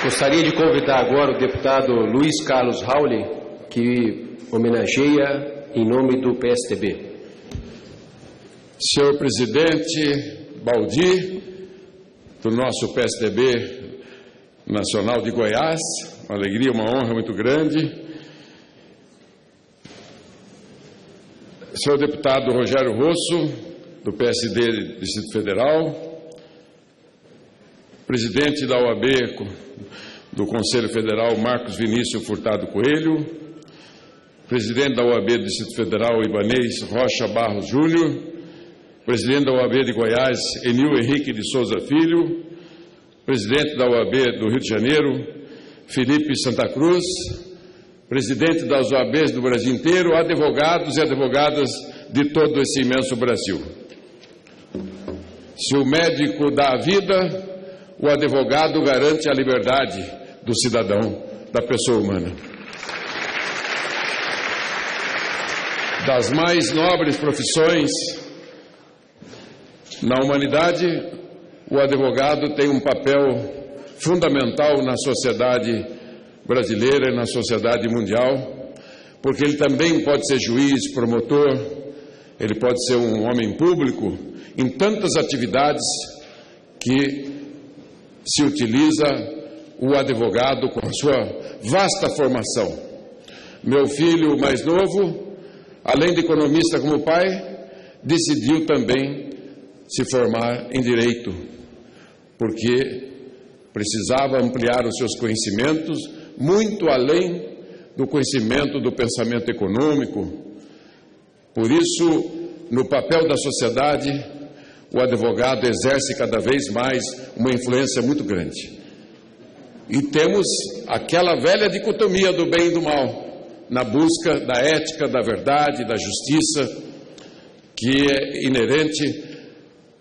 Gostaria de convidar agora o deputado Luiz Carlos Rauli, que homenageia em nome do PSDB. Senhor presidente Baldi, do nosso PSDB Nacional de Goiás, uma alegria, uma honra muito grande. Senhor deputado Rogério Rosso, do PSD Distrito Federal, presidente da OAB do Conselho Federal, Marcos Vinícius Furtado Coelho, presidente da OAB do Distrito Federal, Ibanez Rocha Barros Júnior, presidente da OAB de Goiás, Enil Henrique de Souza Filho, presidente da OAB do Rio de Janeiro, Felipe Santa Cruz, presidente das OABs do Brasil inteiro, advogados e advogadas de todo esse imenso Brasil. Se o médico dá a vida, o advogado garante a liberdade do cidadão, da pessoa humana. Das mais nobres profissões na humanidade, o advogado tem um papel fundamental na sociedade brasileira e na sociedade mundial, porque ele também pode ser juiz, promotor, ele pode ser um homem público, em tantas atividades que se utiliza o advogado com a sua vasta formação. Meu filho mais novo, além de economista como pai, decidiu também se formar em Direito, porque precisava ampliar os seus conhecimentos muito além do conhecimento do pensamento econômico. Por isso, no papel da sociedade, o advogado exerce cada vez mais uma influência muito grande. E temos aquela velha dicotomia do bem e do mal, na busca da ética, da verdade, da justiça, que é inerente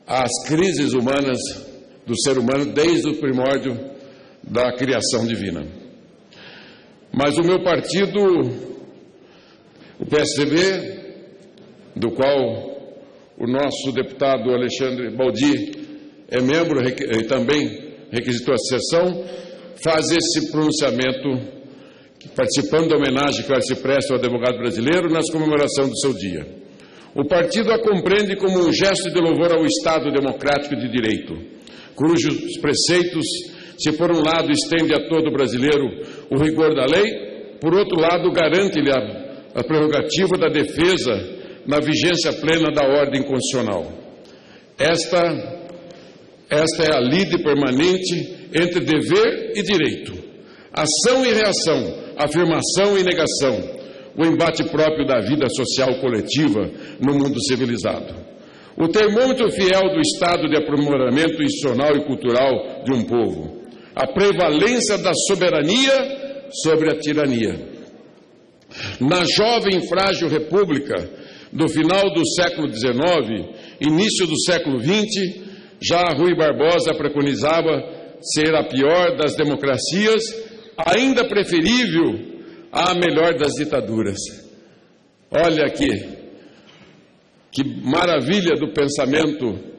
às crises humanas do ser humano desde o primórdio da criação divina. Mas o meu partido, o PSDB, do qual o nosso deputado Alexandre Baldi é membro e também requisitou a sessão, faz esse pronunciamento, participando da homenagem que se presta ao advogado brasileiro nas comemorações do seu dia. O partido a compreende como um gesto de louvor ao Estado democrático de direito, cujos preceitos, se por um lado estende a todo brasileiro o rigor da lei, por outro lado garante-lhe a prerrogativa da defesa na vigência plena da ordem constitucional. Esta é a lide permanente entre dever e direito, ação e reação, afirmação e negação, o embate próprio da vida social coletiva no mundo civilizado. O termômetro fiel do estado de aprimoramento institucional e cultural de um povo, a prevalência da soberania sobre a tirania. Na jovem e frágil república do final do século XIX, início do século XX, já Rui Barbosa preconizava ser a pior das democracias, ainda preferível à melhor das ditaduras. Olha aqui, que maravilha do pensamento.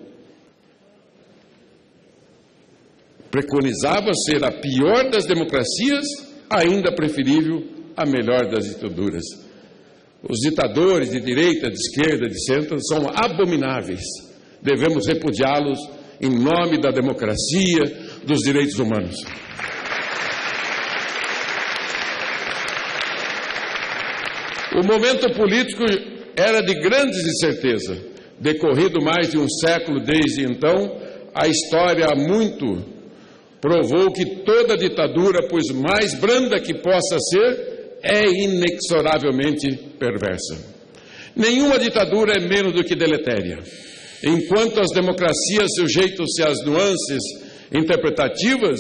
Preconizava ser a pior das democracias, ainda preferível à melhor das ditaduras. Os ditadores de direita, de esquerda, de centro são abomináveis. Devemos repudiá-los em nome da democracia, dos direitos humanos. O momento político era de grande incerteza. Decorrido mais de um século desde então, a história há muito provou que toda ditadura, por mais branda que possa ser, é inexoravelmente perversa. Nenhuma ditadura é menos do que deletéria. Enquanto as democracias sujeitam-se às nuances interpretativas,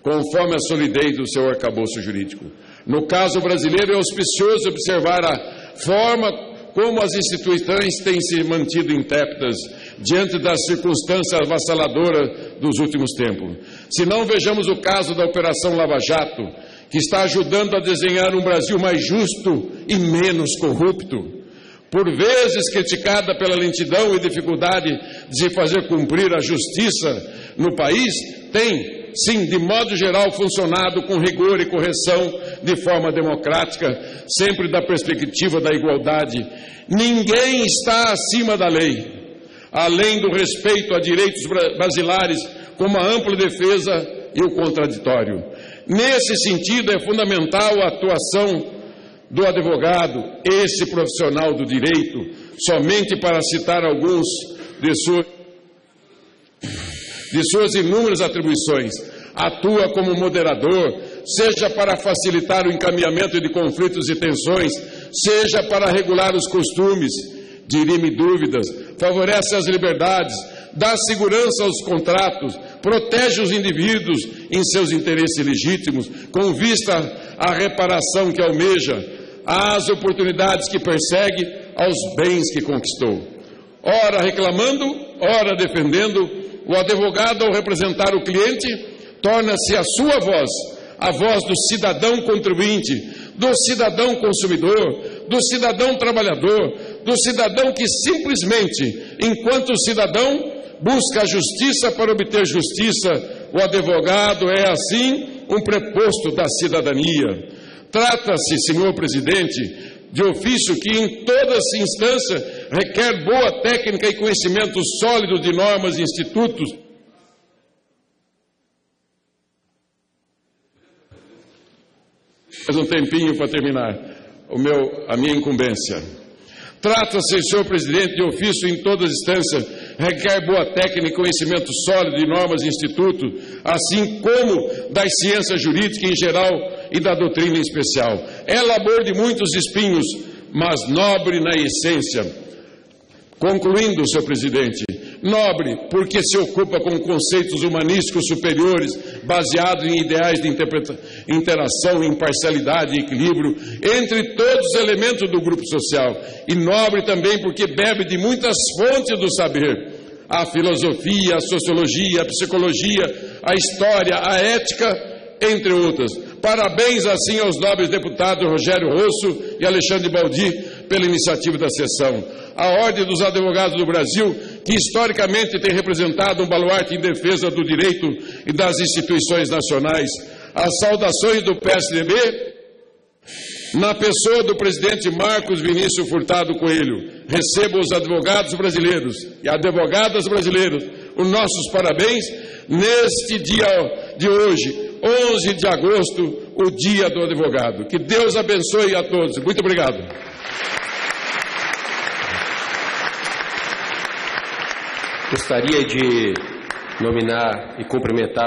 conforme a solidez do seu arcabouço jurídico. No caso brasileiro, é auspicioso observar a forma como as instituições têm se mantido intrépidas diante das circunstâncias avassaladoras dos últimos tempos. Se não, vejamos o caso da Operação Lava Jato, que está ajudando a desenhar um Brasil mais justo e menos corrupto. Por vezes criticada pela lentidão e dificuldade de se fazer cumprir a justiça no país, tem sim, de modo geral, funcionado com rigor e correção, de forma democrática, sempre da perspectiva da igualdade. Ninguém está acima da lei, além do respeito a direitos basilares, como a ampla defesa e o contraditório. Nesse sentido, é fundamental a atuação do advogado, esse profissional do direito, somente para citar alguns de suas inúmeras atribuições. Atua como moderador, seja para facilitar o encaminhamento de conflitos e tensões, seja para regular os costumes, dirime dúvidas, favorece as liberdades, dá segurança aos contratos, protege os indivíduos em seus interesses legítimos, com vista à reparação que almeja, às oportunidades que persegue, aos bens que conquistou. Ora reclamando, ora defendendo, o advogado, ao representar o cliente, torna-se a sua voz, a voz do cidadão contribuinte, do cidadão consumidor, do cidadão trabalhador, do cidadão que simplesmente, enquanto cidadão, busca a justiça para obter justiça. O advogado é, assim, um preposto da cidadania. Trata-se, senhor presidente, de ofício que, em toda instância, requer boa técnica e conhecimento sólido de normas e institutos. Mais um tempinho para terminar a minha incumbência. Trata-se, senhor presidente, de ofício em todas as instâncias, requer boa técnica e conhecimento sólido de normas e institutos, assim como das ciências jurídicas em geral e da doutrina em especial. É labor de muitos espinhos, mas nobre na essência. Concluindo, senhor presidente, nobre porque se ocupa com conceitos humanísticos superiores, baseados em ideais de interação, imparcialidade e equilíbrio entre todos os elementos do grupo social. E nobre também porque bebe de muitas fontes do saber: a filosofia, a sociologia, a psicologia, a história, a ética, entre outras. Parabéns, assim, aos nobres deputados Rogério Rosso e Alexandre Baldi pela iniciativa da sessão. A Ordem dos Advogados do Brasil, que historicamente tem representado um baluarte em defesa do direito e das instituições nacionais. As saudações do PSDB, na pessoa do presidente Marcos Vinícius Furtado Coelho. Recebo os advogados brasileiros e advogadas brasileiras os nossos parabéns neste dia de hoje, 11 de agosto, o Dia do Advogado. Que Deus abençoe a todos. Muito obrigado. Gostaria de nominar e cumprimentar